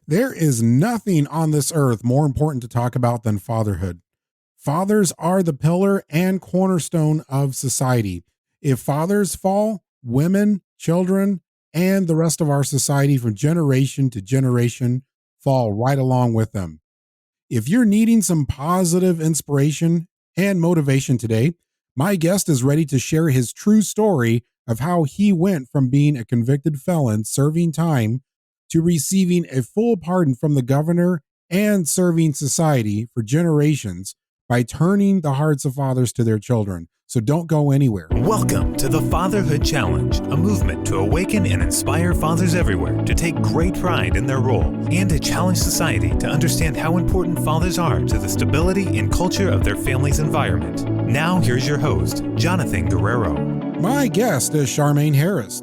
There is nothing on this earth more important to talk about than fatherhood. Fathers are the pillar and cornerstone of society. If fathers fall, women, children, and the rest of our society from generation to generation fall right along with them. If you're needing some positive inspiration and motivation today, my guest is ready to share his true story of how he went from being a convicted felon serving time to receiving a full pardon from the governor and serving society for generations by turning the hearts of fathers to their children. So don't go anywhere. Welcome to the Fatherhood Challenge, a movement to awaken and inspire fathers everywhere to take great pride in their role and to challenge society to understand how important fathers are to the stability and culture of their family's environment. Now, here's your host, Jonathan Guerrero. My guest is Shamain Harris.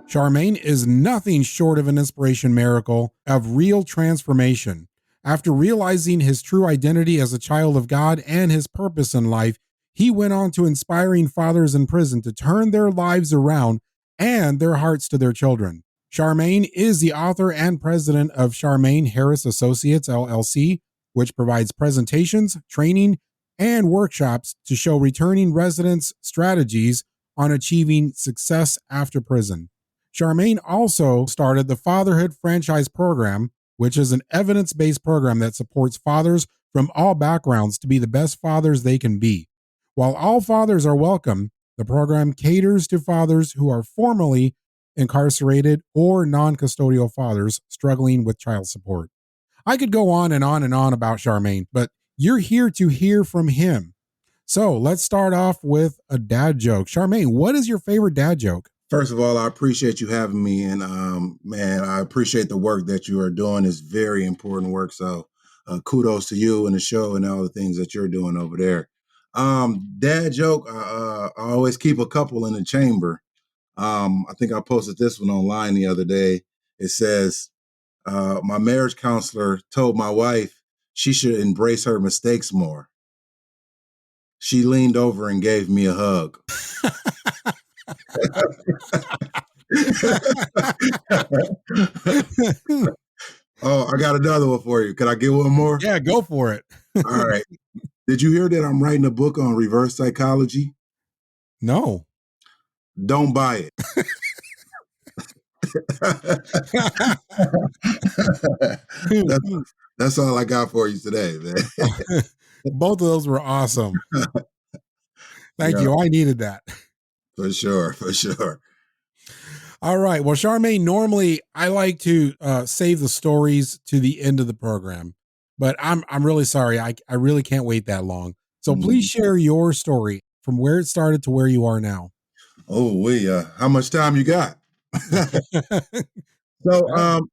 Sharmain is nothing short of an inspiration miracle of real transformation. After realizing his true identity as a child of God and his purpose in life, he went on to inspiring fathers in prison to turn their lives around and their hearts to their children. Sharmain is the author and president of Shamain Harris Associates, LLC, which provides presentations, training, and workshops to show returning residents strategies on achieving success after prison. Sharmain also started the Fatherhood Franchise Program, which is an evidence-based program that supports fathers from all backgrounds to be the best fathers they can be. While all fathers are welcome, the program caters to fathers who are formerly incarcerated or non-custodial fathers struggling with child support. I could go on and on and on about Sharmain, but you're here to hear from him. So let's start off with a dad joke. Sharmain, what is your favorite dad joke? First of all, I appreciate you having me, and man, I appreciate the work that you are doing. It's very important work. So, kudos to you and the show and all the things that you're doing over there. Dad joke. I always keep a couple in the chamber. I think I posted this one online the other day. It says, "My marriage counselor told my wife she should embrace her mistakes more. She leaned over and gave me a hug." Oh, I got another one for you. Can I get one more? Yeah, go for it. All right. Did you hear that I'm writing a book on reverse psychology? No. Don't buy it. that's all I got for you today, man. Both of those were awesome. Thank you. I needed that. For sure. All right. Well, Sharmain, normally I like to save the stories to the end of the program, but I'm really sorry. I really can't wait that long. So please share your story from where it started to where you are now. Oh, how much time you got? So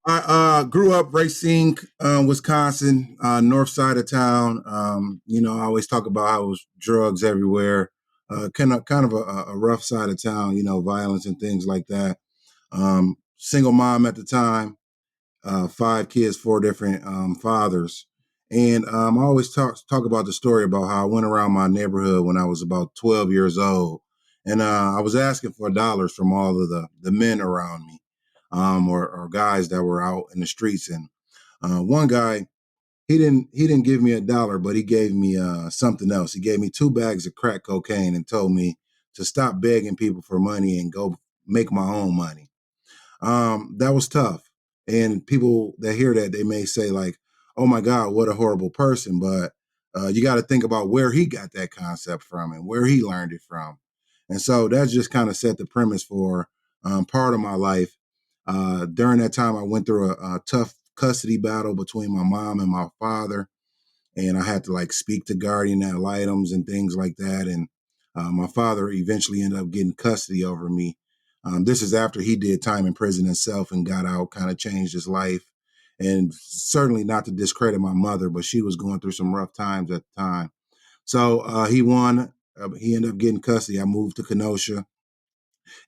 I grew up Racine, Wisconsin, north side of town. I always talk about how it was drugs everywhere. Kind of a rough side of town, violence and things like that. Single mom at the time, 5 kids, 4 different fathers. And I always talk about the story about how I went around my neighborhood when I was about 12 years old. And I was asking for dollars from all of the men around me, or guys that were out in the streets. And one guy, he didn't give me $1, but he gave me something else. He gave me 2 bags of crack cocaine and told me to stop begging people for money and go make my own money. That was tough. And people that hear that, they may say like, oh my God, what a horrible person. But you got to think about where he got that concept from and where he learned it from. And so that just kind of set the premise for part of my life. During that time, I went through a tough custody battle between my mom and my father. And I had to like speak to guardian ad litems and things like that. And my father eventually ended up getting custody over me. This is after he did time in prison himself and got out, kind of changed his life. And certainly not to discredit my mother, but she was going through some rough times at the time. So he won. He ended up getting custody. I moved to Kenosha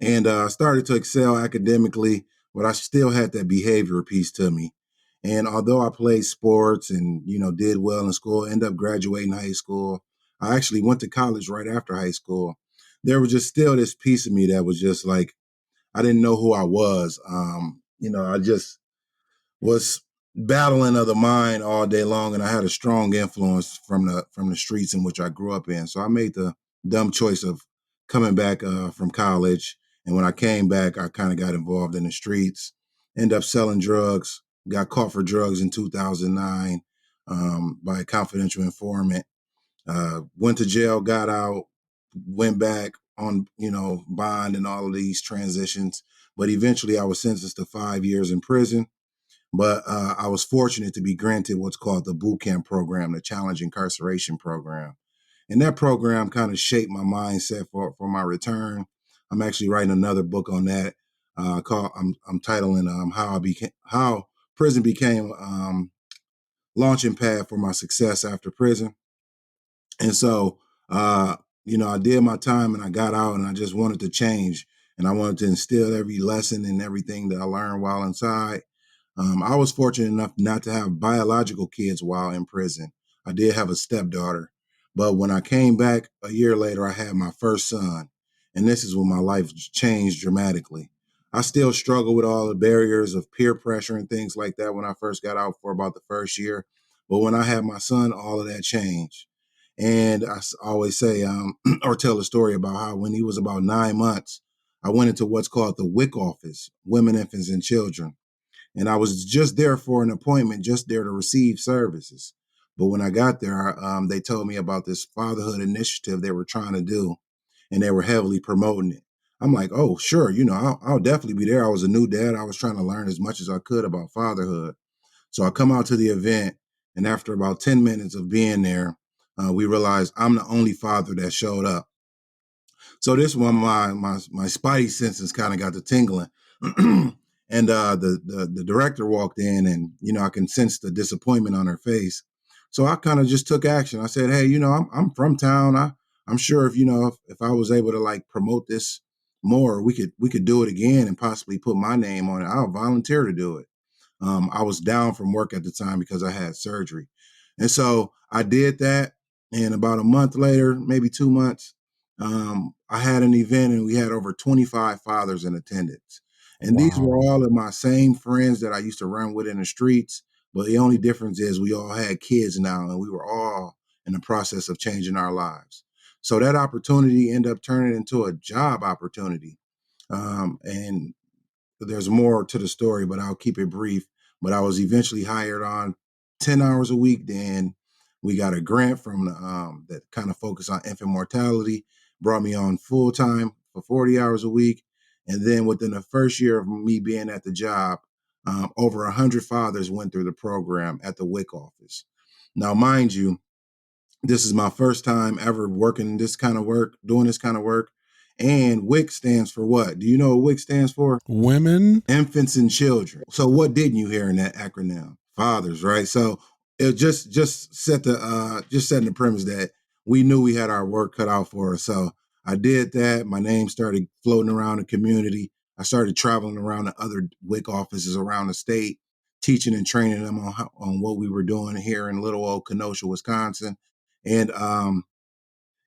and started to excel academically, but I still had that behavior piece to me. And although I played sports and, did well in school, ended up graduating high school, I actually went to college right after high school. There was just still this piece of me that was just like, I didn't know who I was. I just was battling of the mind all day long, and I had a strong influence from the streets in which I grew up in. So I made the dumb choice of coming back from college. And when I came back, I kind of got involved in the streets, ended up selling drugs, got caught for drugs in 2009 by a confidential informant. Went to jail, got out, went back on, bond and all of these transitions. But eventually I was sentenced to 5 years in prison. But I was fortunate to be granted what's called the boot camp program, the challenge incarceration program. And that program kind of shaped my mindset for my return. I'm actually writing another book on that. I'm titling how prison became launching pad for my success after prison. And so, I did my time and I got out and I just wanted to change. And I wanted to instill every lesson and everything that I learned while inside. I was fortunate enough not to have biological kids while in prison. I did have a stepdaughter. But when I came back a year later, I had my first son. And this is when my life changed dramatically. I still struggle with all the barriers of peer pressure and things like that when I first got out for about the first year. But when I had my son, all of that changed. And always say, or tell a story about how when he was about 9 months, I went into what's called the WIC office, Women, Infants, and Children. And I was just there for an appointment, just there to receive services. But when I got there, they told me about this fatherhood initiative they were trying to do, and they were heavily promoting it. I'm like, oh, sure, I'll definitely be there. I was a new dad. I was trying to learn as much as I could about fatherhood. So I come out to the event, and after about 10 minutes of being there, we realized I'm the only father that showed up. So this one, my spidey senses kind of got to tingling. And the director walked in, and I can sense the disappointment on her face. So I kind of just took action. I said, "Hey, I'm from town. I'm sure if I was able to like promote this more, we could do it again and possibly put my name on it. I'll volunteer to do it." I was down from work at the time because I had surgery. And so I did that. And about a month later, maybe 2 months, I had an event and we had over 25 fathers in attendance. And these were Wow. all of my same friends that I used to run with in the streets. But the only difference is we all had kids now and we were all in the process of changing our lives. So that opportunity ended up turning into a job opportunity. And there's more to the story, but I'll keep it brief. But I was eventually hired on 10 hours a week. Then we got a grant from the, that kind of focused on infant mortality, brought me on full time for 40 hours a week. And then within the first year of me being at the job, over 100 fathers went through the program at the WIC office. Now, mind you, this is my first time ever working this kind of work, doing this kind of work. And WIC stands for what? Do you know what WIC stands for? Women. Infants and children. So what didn't you hear in that acronym? Fathers, right? So it just set the just setting the premise that we knew we had our work cut out for us. So I did that. My name started floating around the community. I started traveling around to other WIC offices around the state, teaching and training them on what we were doing here in little old Kenosha, Wisconsin. And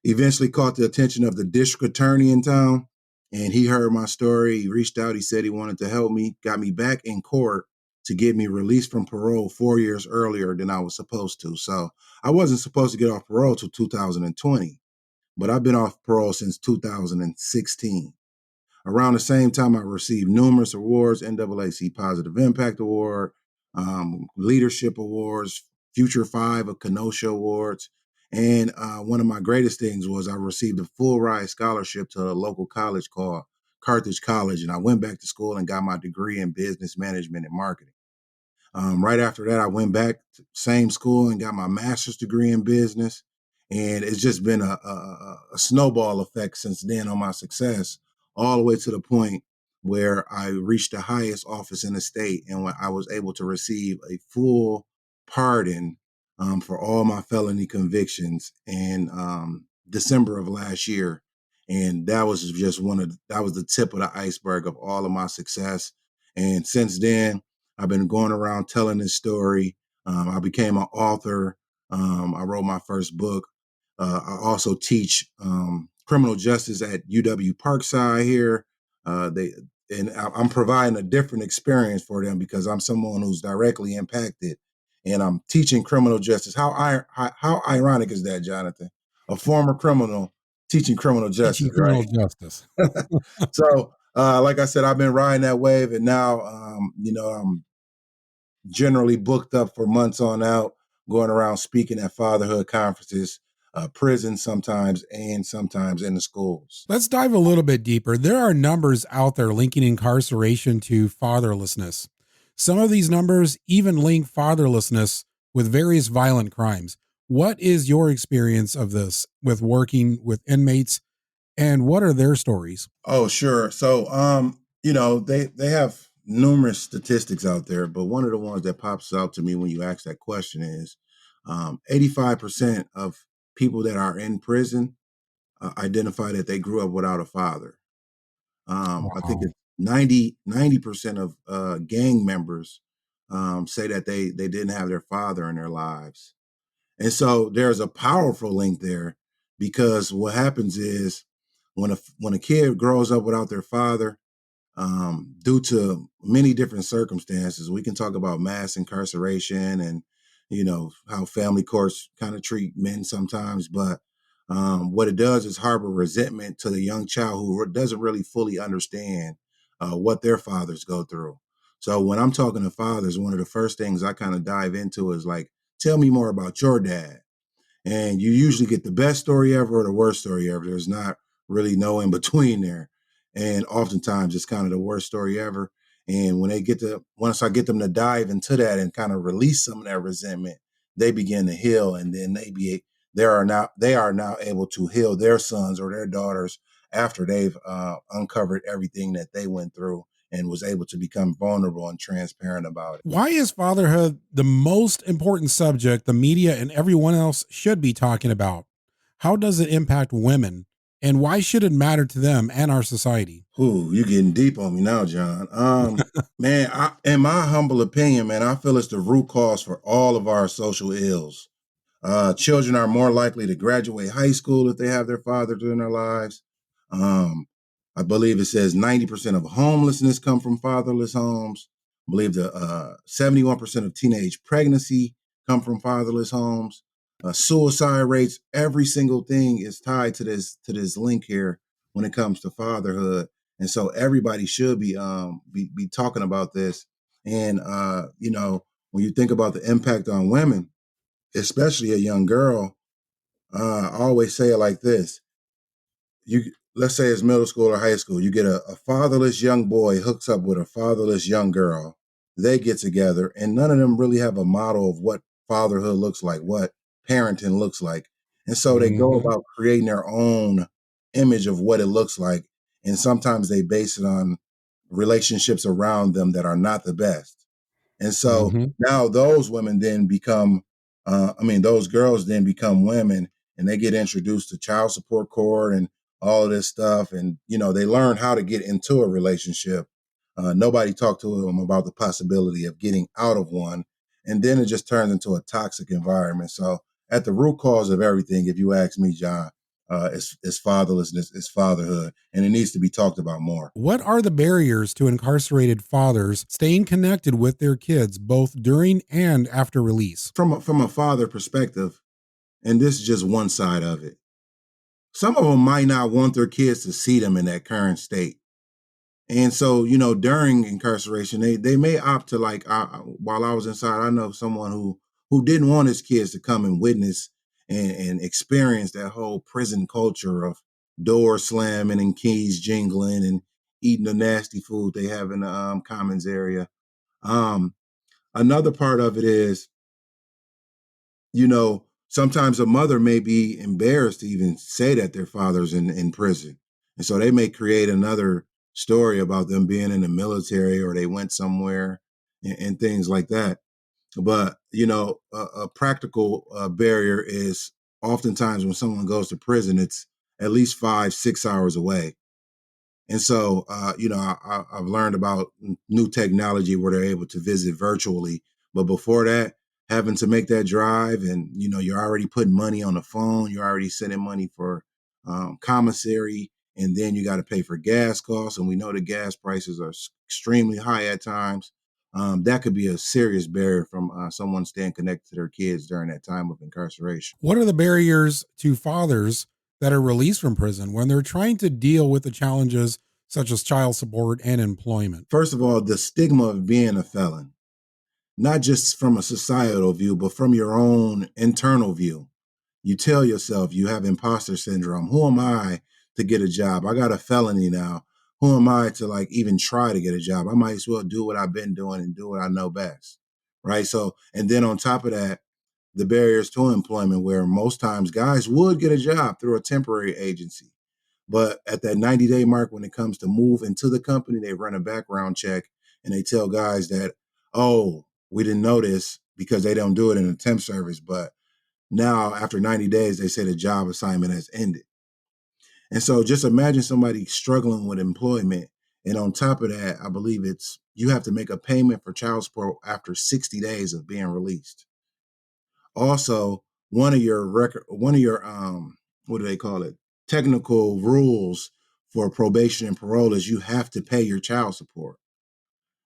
eventually caught the attention of the district attorney in town. And he heard my story. He reached out. He said he wanted to help me, got me back in court to get me released from parole 4 years earlier than I was supposed to. So I wasn't supposed to get off parole till 2020, but I've been off parole since 2016. Around the same time, I received numerous awards: NAAC Positive Impact Award, Leadership Awards, Future Five of Kenosha Awards. And one of my greatest things was I received a full ride scholarship to a local college called Carthage College. And I went back to school and got my degree in business management and marketing. Right after that, I went back to same school and got my master's degree in business. And it's just been a snowball effect since then on my success, all the way to the point where I reached the highest office in the state and when I was able to receive a full pardon for all my felony convictions in December of last year. And that was just that was the tip of the iceberg of all of my success. And since then, I've been going around telling this story. I became an author. I wrote my first book. I also teach criminal justice at UW Parkside here. and I'm providing a different experience for them because I'm someone who's directly impacted, and I'm teaching criminal justice. How ironic is that, Jonathan? A former criminal teaching criminal Teaching justice, criminal right? justice. So, like I said, I've been riding that wave, and now, I'm generally booked up for months on out, going around speaking at fatherhood conferences, prisons sometimes, and sometimes in the schools. Let's dive a little bit deeper. There are numbers out there linking incarceration to fatherlessness. Some of these numbers even link fatherlessness with various violent crimes. What is your experience of this with working with inmates, and what are their stories? Oh, sure. So, they have numerous statistics out there, but one of the ones that pops out to me when you ask that question is 85% of people that are in prison identify that they grew up without a father. I think Wow. it's 90% of gang members say that they didn't have their father in their lives. And so there's a powerful link there because what happens is when a kid grows up without their father, due to many different circumstances. We can talk about mass incarceration and how family courts kind of treat men sometimes, but what it does is harbor resentment to the young child who doesn't really fully understand what their fathers go through. So when I'm talking to fathers, one of the first things I kind of dive into is like, tell me more about your dad, and you usually get the best story ever or the worst story ever. There's not really no in between there, and oftentimes it's kind of the worst story ever. And when once I get them to dive into that and kind of release some of that resentment, they begin to heal, and then they are now able to heal their sons or their daughters after they've uncovered everything that they went through and was able to become vulnerable and transparent about it. Why is fatherhood the most important subject the media and everyone else should be talking about? How does it impact women? And why should it matter to them and our society? Ooh, you getting deep on me now, John. Man, in my humble opinion, man, I feel it's the root cause for all of our social ills. Children are more likely to graduate high school if they have their fathers in their lives. Um, I believe it says 90% of homelessness come from fatherless homes. I believe the 71% of teenage pregnancy come from fatherless homes. Suicide rates, every single thing is tied to this link here when it comes to fatherhood. And so everybody should be talking about this. And when you think about the impact on women, especially a young girl, I always say it like this. You Let's say it's middle school or high school, you get a fatherless young boy hooks up with a fatherless young girl. They get together, and none of them really have a model of what fatherhood looks like, what parenting looks like. And so they go Mhm. about creating their own image of what it looks like. And sometimes they base it on relationships around them that are not the best. And so Mhm. now those women then become, those girls then become women, and they get introduced to child support court and all of this stuff. And, they learn how to get into a relationship. Nobody talked to them about the possibility of getting out of one. And then it just turns into a toxic environment. So at the root cause of everything, if you ask me, John, it's fatherlessness, it's fatherhood, and it needs to be talked about more. What are the barriers to incarcerated fathers staying connected with their kids both during and after release? From a father perspective, and this is just one side of it. Some of them might not want their kids to see them in that current state. And so, during incarceration, they may opt to like. While I was inside, I know someone who didn't want his kids to come and witness and experience that whole prison culture of doors slamming and keys jingling and eating the nasty food they have in the commons area. Um, Another part of it is, sometimes a mother may be embarrassed to even say that their father's in prison. And so they may create another story about them being in the military or they went somewhere and things like that. But, a practical barrier is oftentimes when someone goes to prison, it's at least 5, 6 hours away. And so, I've learned about new technology where they're able to visit virtually. But before that, having to make that drive, and you're already putting money on the phone, you're already sending money for commissary, and then you got to pay for gas costs, and we know the gas prices are extremely high at times. That could be a serious barrier from someone staying connected to their kids during that time of incarceration. What are the barriers to fathers that are released from prison when they're trying to deal with the challenges such as child support and employment? First of all, the stigma of being a felon, not just from a societal view, but from your own internal view. You tell yourself you have imposter syndrome. Who am I to get a job? I got a felony now. Who am I to like even try to get a job? I might as well do what I've been doing and do what I know best. Right. So, and then on top of that, the barriers to employment, where most times guys would get a job through a temporary agency. But at that 90-day mark, when it comes to move into the company, they run a background check and they tell guys that, oh, we didn't know this because they don't do it in a temp service. But now, after 90 days, they say the job assignment has ended. And so just imagine somebody struggling with employment. And on top of that, I believe you have to make a payment for child support after 60 days of being released. Also, one of your what do they call it? Technical rules for probation and parole is you have to pay your child support.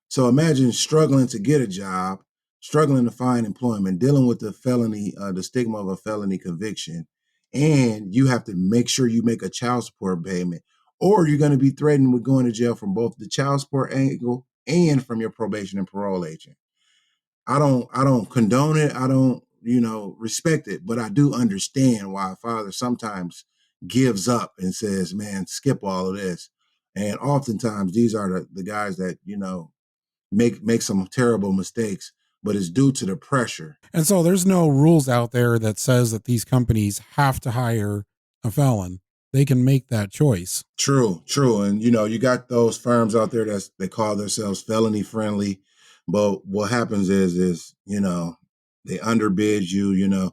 So imagine struggling to get a job, struggling to find employment, dealing with the felony, the stigma of a felony conviction, and you have to make sure you make a child support payment, or you're going to be threatened with going to jail from both the child support angle and from your probation and parole agent. I don't condone it. I don't, respect it, but I do understand why a father sometimes gives up and says, man, skip all of this. And oftentimes these are the guys that, make some terrible mistakes, but it's due to the pressure. And so there's no rules out there that says that these companies have to hire a felon. They can make that choice. True. And you got those firms out there they call themselves felony friendly, but what happens is they underbid you.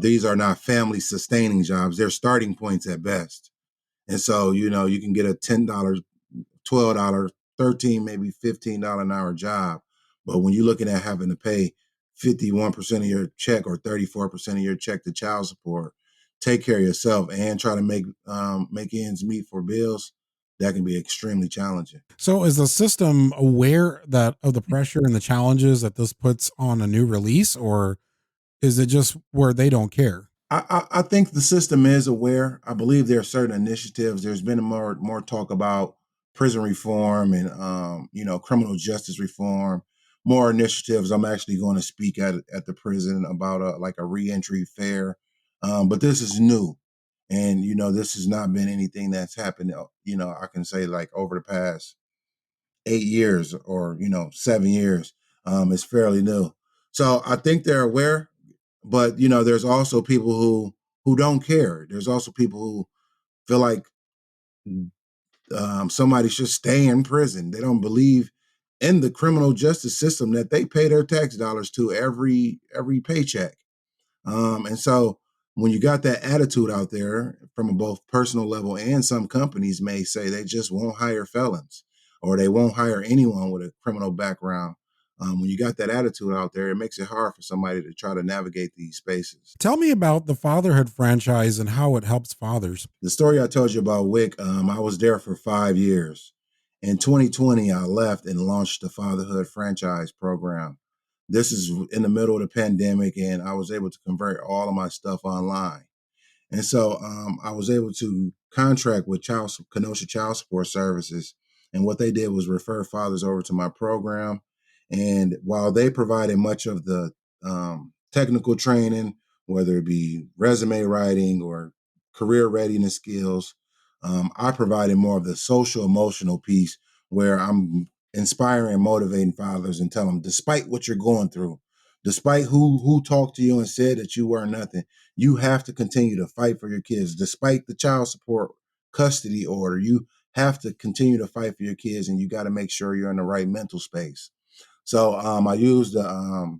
These are not family sustaining jobs. They're starting points at best. And so, you can get a $10, $12, 13, maybe $15 an hour job. But when you're looking at having to pay 51% of your check or 34% of your check to child support, take care of yourself and try to make ends meet for bills, that can be extremely challenging. So is the system aware of the pressure and the challenges that this puts on a new release, or is it just where they don't care? I think the system is aware. I believe there are certain initiatives. There's been more talk about prison reform and criminal justice reform. More initiatives. I'm actually going to speak at the prison about a reentry fair, but this is new, and this has not been anything that's happened. I can say like over the past 8 years or 7 years. It's fairly new, so I think they're aware. But there's also people who don't care. There's also people who feel like somebody should stay in prison. They don't believe in the criminal justice system that they pay their tax dollars to every paycheck. And so when you got that attitude out there from a both personal level, and some companies may say they just won't hire felons or they won't hire anyone with a criminal background. When you got that attitude out there, it makes it hard for somebody to try to navigate these spaces. Tell me about the Fatherhood franchise and how it helps fathers. The story I told you about WIC, I was there for 5 years. In 2020, I left and launched the Fatherhood franchise program. This is in the middle of the pandemic, and I was able to convert all of my stuff online. And so I was able to contract with Kenosha Child Support Services. And what they did was refer fathers over to my program. And while they provided much of the technical training, whether it be resume writing or career readiness skills, I provided more of the social emotional piece where I'm inspiring and motivating fathers and tell them, despite what you're going through, despite who talked to you and said that you were nothing, you have to continue to fight for your kids. Despite the child support custody order, you have to continue to fight for your kids, and you got to make sure you're in the right mental space. So I used the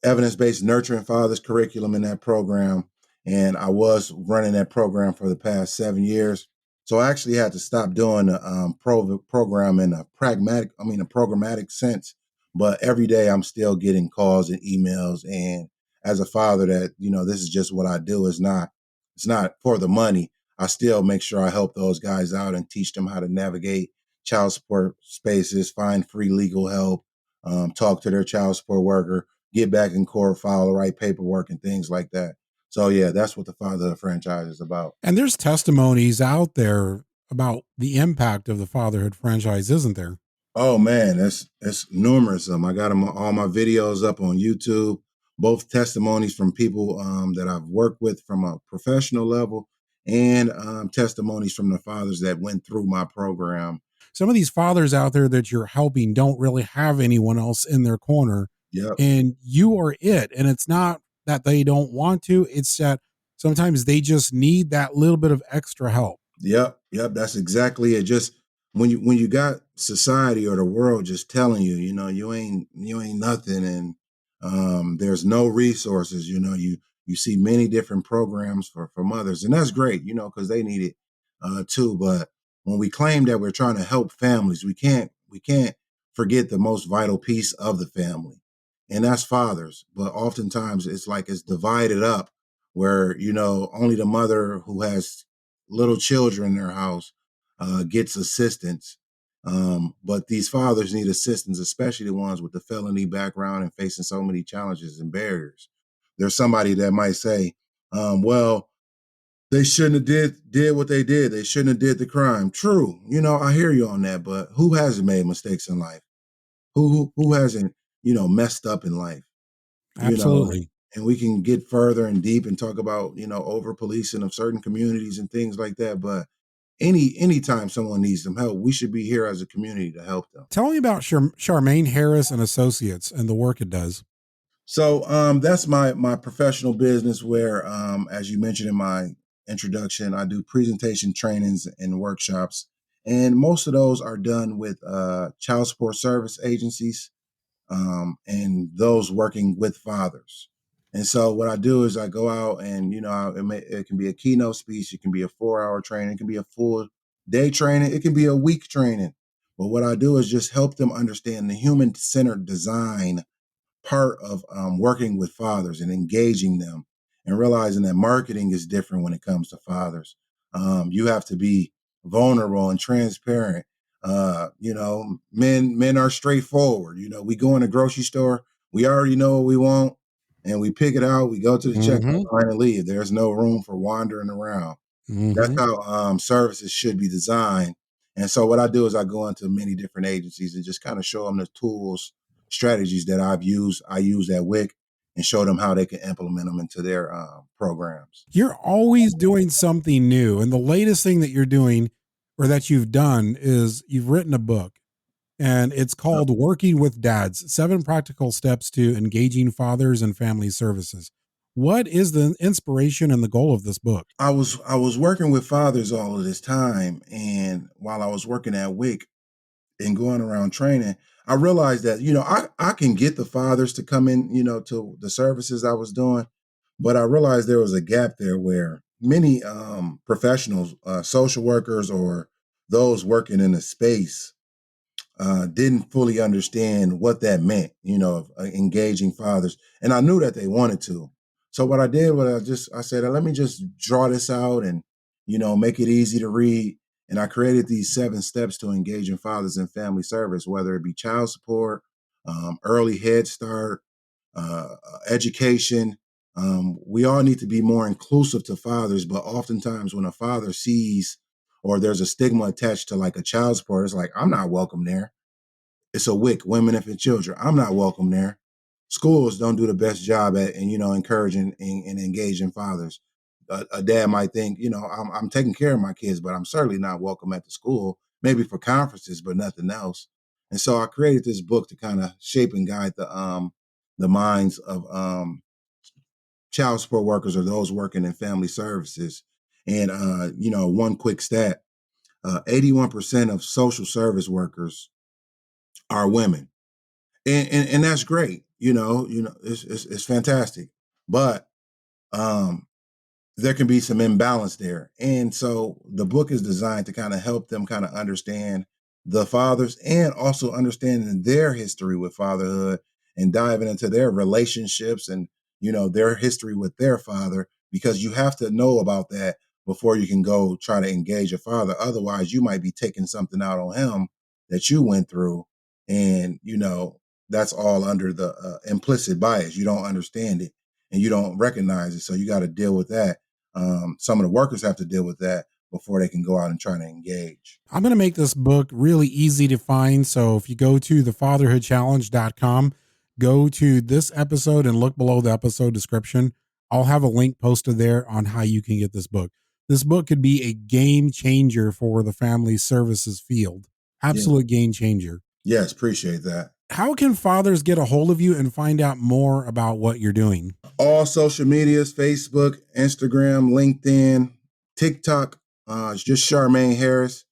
evidence-based nurturing fathers curriculum in that program, and I was running that program for the past 7 years. So I actually had to stop doing the program in a programmatic sense. But every day I'm still getting calls and emails, and as a father, that this is just what I do. It's not for the money. I still make sure I help those guys out and teach them how to navigate child support spaces, find free legal help, talk to their child support worker, get back in court, file the right paperwork and things like that. So yeah, that's what the Fatherhood franchise is about. And there's testimonies out there about the impact of the Fatherhood franchise, isn't there? Oh man, it's numerous of them. I got them all my videos up on YouTube, both testimonies from people that I've worked with from a professional level, and testimonies from the fathers that went through my program. Some of these fathers out there that you're helping don't really have anyone else in their corner, Yep. and you are it. And it's not that they don't want to, it's that sometimes they just need that little bit of extra help. Yep. That's exactly it. Just when you got society or the world just telling you, you ain't nothing, and there's no resources. You see many different programs for mothers, and that's great, because they need it too. But when we claim that we're trying to help families, we can't forget the most vital piece of the family, and that's fathers. But oftentimes it's like it's divided up where only the mother who has little children in their house gets assistance. But these fathers need assistance, especially the ones with the felony background and facing so many challenges and barriers. There's somebody that might say, well, they shouldn't have did what they did. They shouldn't have did the crime. True. I hear you on that, but who hasn't made mistakes in life? Who hasn't, messed up in life? you know, Absolutely. and we can get further and deep and talk about, over policing of certain communities and things like that. But anytime someone needs some help, we should be here as a community to help them. Tell me about Shamain Harris and Associates and the work it does. So that's my professional business where, as you mentioned in my introduction, I do presentation trainings and workshops. And most of those are done with child support service agencies, and those working with fathers. And so what I do is I go out and, it can be a keynote speech, it can be a 4-hour training, it can be a full day training, it can be a week training. But what I do is just help them understand the human centered design part of working with fathers and engaging them, and realizing that marketing is different when it comes to fathers. You have to be vulnerable and transparent. Men are straightforward. We go in a grocery store, we already know what we want, and we pick it out. We go to the checkout Mm-hmm. line and leave. There's no room for wandering around. That's Mm-hmm. how services should be designed. And so what I do is I go into many different agencies and just kind of show them the tools, strategies that I use at WIC, and show them how they can implement them into their programs. You're always doing something new. And the latest thing that you're doing or that you've done is you've written a book, and it's called Working with Dads: 7 Practical Steps to Engaging Fathers and Family Services. What is the inspiration and the goal of this book? I was working with fathers all of this time, and while I was working at WIC and going around training, I realized that I can get the fathers to come in, to the services I was doing, but I realized there was a gap there where many professionals, social workers, or those working in the space didn't fully understand what that meant, of engaging fathers. And I knew that they wanted to. So what I did was I said, let me just draw this out and, make it easy to read. And I created these 7 steps to engaging fathers in family service, whether it be child support, early Head Start, education. We all need to be more inclusive to fathers, but oftentimes when a father sees, or there's a stigma attached to like a child support, it's like, I'm not welcome there. It's a WIC, women, infant, children. I'm not welcome there. Schools don't do the best job at, and encouraging and engaging fathers. A dad might think, I'm taking care of my kids, but I'm certainly not welcome at the school. Maybe for conferences, but nothing else. And so I created this book to kind of shape and guide the minds of child support workers or those working in family services. And one quick stat: 81% of social service workers are women, and that's great. It's fantastic, but um, there can be some imbalance there. And so the book is designed to kind of help them kind of understand the fathers, and also understanding their history with fatherhood, and diving into their relationships and their history with their father, because you have to know about that before you can go try to engage your father. Otherwise, you might be taking something out on him that you went through. And, that's all under the implicit bias. You don't understand it and you don't recognize it. So you got to deal with that. Some of the workers have to deal with that before they can go out and try to engage. I'm going to make this book really easy to find. So if you go to thefatherhoodchallenge.com, go to this episode and look below the episode description. I'll have a link posted there on how you can get this book. This book could be a game changer for the family services field. Absolute game changer. Yes, appreciate that. How can fathers get a hold of you and find out more about what you're doing? All social medias, Facebook, Instagram, LinkedIn, TikTok. It's just Shamain Harris.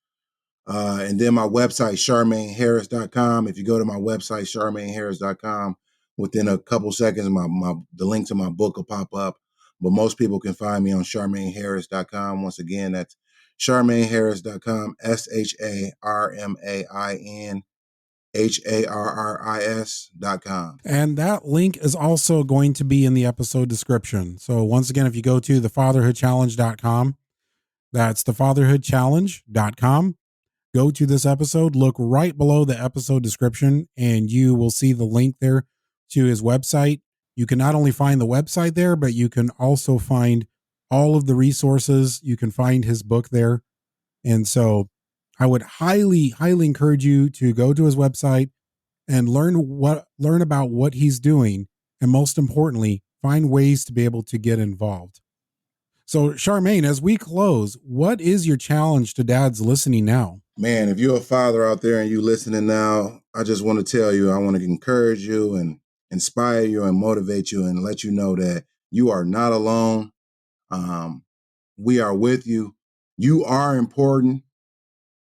And then my website, SharmainHarris.com. If you go to my website, SharmainHarris.com, within a couple seconds, the link to my book will pop up. But most people can find me on SharmainHarris.com. Once again, that's SharmainHarris.com, SharmainHarris.com. And that link is also going to be in the episode description. So once again, if you go to thefatherhoodchallenge.com, that's thefatherhoodchallenge.com. Go to this episode, look right below the episode description, and you will see the link there to his website. You can not only find the website there, but you can also find all of the resources. You can find his book there. And so I would highly, highly encourage you to go to his website and learn about what he's doing. And most importantly, find ways to be able to get involved. So Sharmain, as we close, what is your challenge to dads listening now? Man, if you're a father out there and you listening now, I just want to tell you, I want to encourage you and inspire you and motivate you and let you know that you are not alone. We are with you. You are important.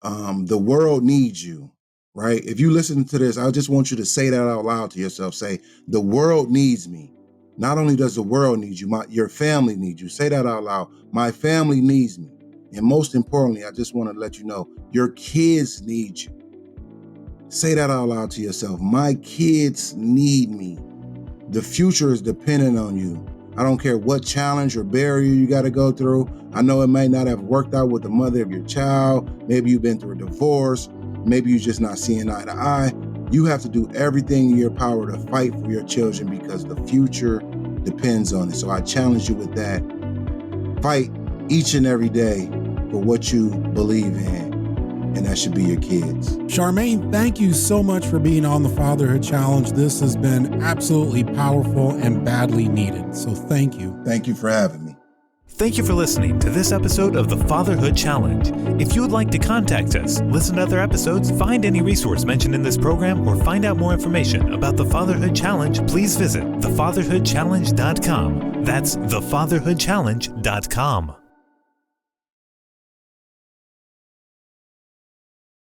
The world needs you, right? If you listen to this, I just want you to say that out loud to yourself. Say, the world needs me. Not only does the world need you, your family needs you. Say that out loud. My family needs me. And most importantly, I just want to let you know, your kids need you. Say that out loud to yourself. My kids need me. The future is dependent on you. I don't care what challenge or barrier you got to go through. I know it might not have worked out with the mother of your child. Maybe you've been through a divorce. Maybe you're just not seeing eye to eye. You have to do everything in your power to fight for your children because the future depends on it. So I challenge you with that. Fight each and every day for what you believe in, and that should be your kids. Sharmain, thank you so much for being on the Fatherhood Challenge. This has been absolutely powerful and badly needed. So thank you. Thank you for having me. Thank you for listening to this episode of the Fatherhood Challenge. If you would like to contact us, listen to other episodes, find any resource mentioned in this program, or find out more information about the Fatherhood Challenge, please visit thefatherhoodchallenge.com. That's thefatherhoodchallenge.com.